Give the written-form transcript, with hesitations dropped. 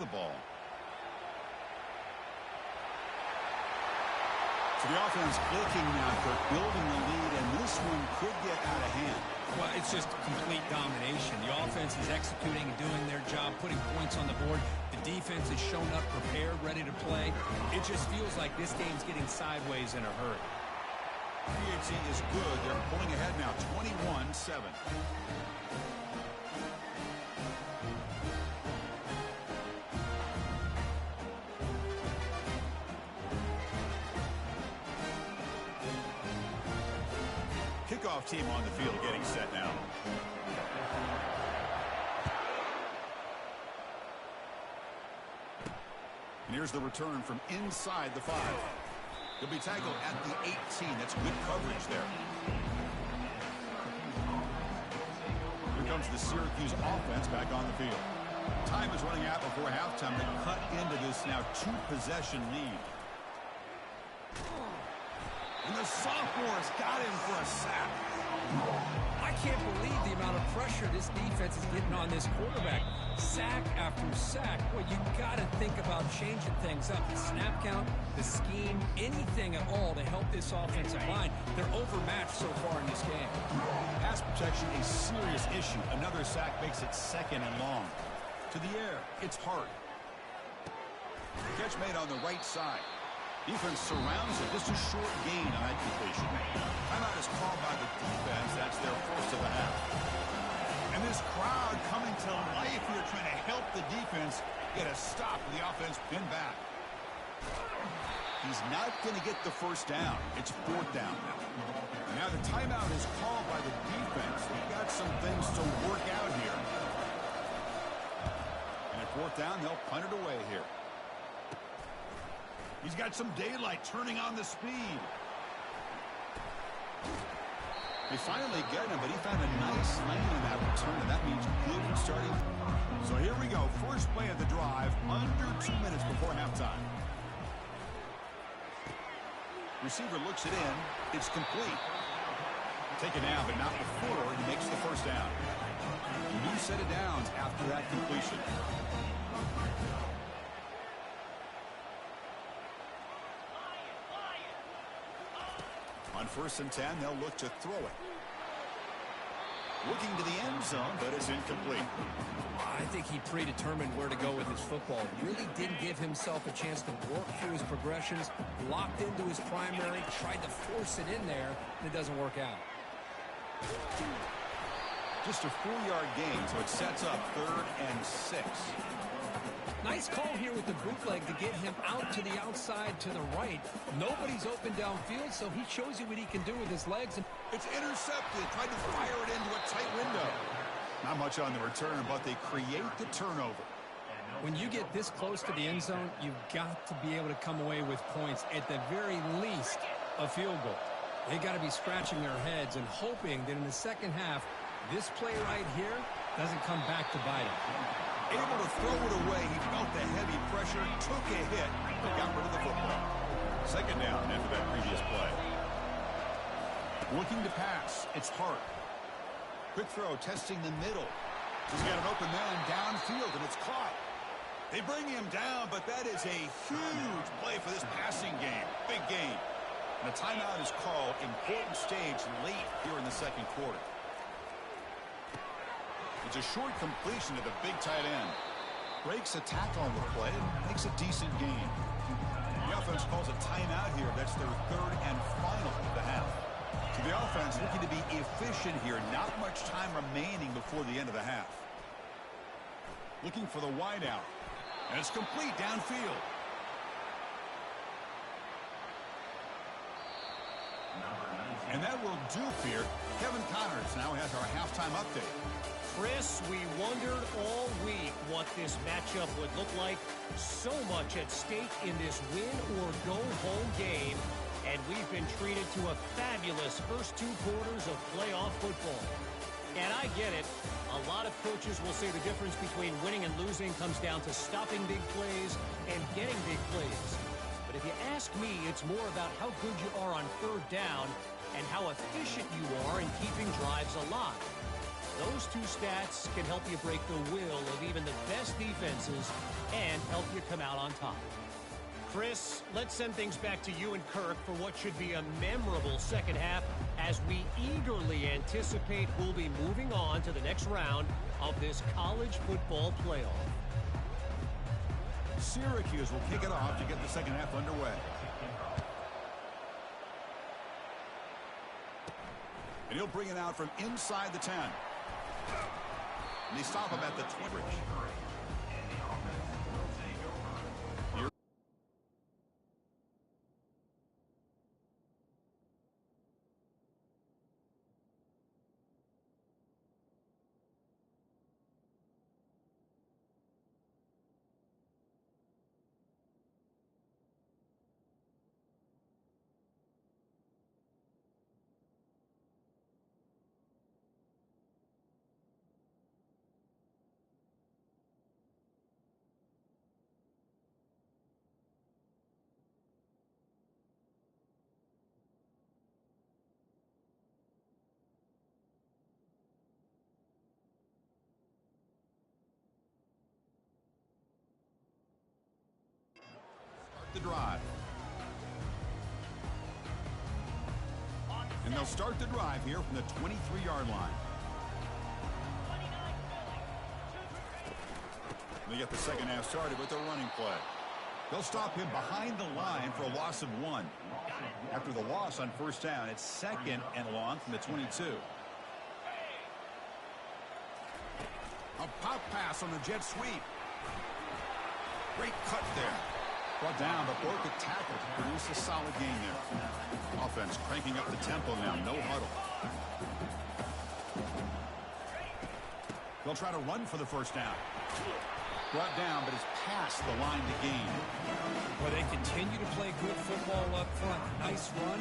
the ball. So the offense looking now for building the lead, and this one could get out of hand. Well, it's just complete domination. The offense is executing and doing their job, putting points on the board. The defense has shown up prepared, ready to play. It just feels like this game's getting sideways in a hurry. PHC is good. They're pulling ahead now, 21-7. Kickoff team on the field getting set now. And here's the return from inside the 5. He'll be tackled at the 18. That's good coverage there. Here comes the Syracuse offense back on the field. Time is running out before halftime to cut into this now 2-possession lead. And the sophomore's got him for a sack. I can't believe the amount of pressure this defense is getting on this quarterback. Sack after sack. Well, you got to think about changing things up. The snap count, the scheme, anything at all to help this offensive line. They're overmatched so far in this game. Pass protection a serious issue. Another sack makes it 2nd and long. To the air, it's Hart. Catch made on the right side. Defense surrounds it. Just a short gain on that completion. Timeout is called by the defense. That's their first of the half. And this crowd coming to life here trying to help the defense get a stop with the offense pinned back. He's not going to get the first down. It's 4th down now. Now the timeout is called by the defense. They've got some things to work out here. And at 4th down, they'll punt it away here. He's got some daylight turning on the speed. They finally get him, but he found a nice lane in that return, and that means good starting. So here we go. First play of the drive, under 2 minutes before halftime. Receiver looks it in. It's complete. Taken down, but not before he makes the first down. A new set of downs after that completion. On 1st and 10, they'll look to throw it. Looking to the end zone, but it's incomplete. I think he predetermined where to go with his football. Really didn't give himself a chance to work through his progressions, locked into his primary, tried to force it in there, and it doesn't work out. Just a 4-yard gain, so it sets up 3rd and 6. Nice call here with the bootleg to get him out to the outside to the right. Nobody's open downfield, so he shows you what he can do with his legs. It's intercepted. Tried to fire it into a tight window. Not much on the return, but they create the turnover. When you get this close to the end zone, you've got to be able to come away with points. At the very least, a field goal. They got to be scratching their heads and hoping that in the second half, this play right here doesn't come back to bite him. Able to throw it away. He felt the heavy pressure, took a hit, but got rid of the football. 2nd down after that previous play. Looking to pass. It's Hart. Quick throw, testing the middle. He's got an open man downfield, and it's caught. They bring him down, but that is a huge play for this passing game. Big game. And a timeout is called. Important stage late here in the 2nd quarter. It's a short completion to the big tight end. Breaks a tackle on the play and makes a decent gain. The offense calls a timeout here. That's their 3rd and final of the half. So the offense looking to be efficient here. Not much time remaining before the end of the half. Looking for the wideout. And it's complete downfield. And that will do here. Kevin Connors now has our halftime update. Chris, we wondered all week what this matchup would look like. So much at stake in this win-or-go-home game. And we've been treated to a fabulous first 2 quarters of playoff football. And I get it. A lot of coaches will say the difference between winning and losing comes down to stopping big plays and getting big plays. But if you ask me, it's more about how good you are on 3rd down and how efficient you are in keeping drives alive. Those 2 stats can help you break the will of even the best defenses and help you come out on top. Chris, let's send things back to you and Kirk for what should be a memorable second half as we eagerly anticipate we'll be moving on to the next round of this college football playoff. Syracuse will kick it off to get the second half underway. And he'll bring it out from inside the 10. And they stop him at the 20. The drive. And they'll start the drive here from the 23-yard line. They get the second half started with their running play. They'll stop him behind the line for a loss of 1. After the loss on first down, it's second and long from the 22. A pop pass on the jet sweep. Great cut there. Brought down, but broke the tackle to produce a solid gain there. Offense cranking up the tempo now, no huddle. They'll try to run for the first down. Brought down, but is past the line to gain. Well, they continue to play good football up front. Nice run.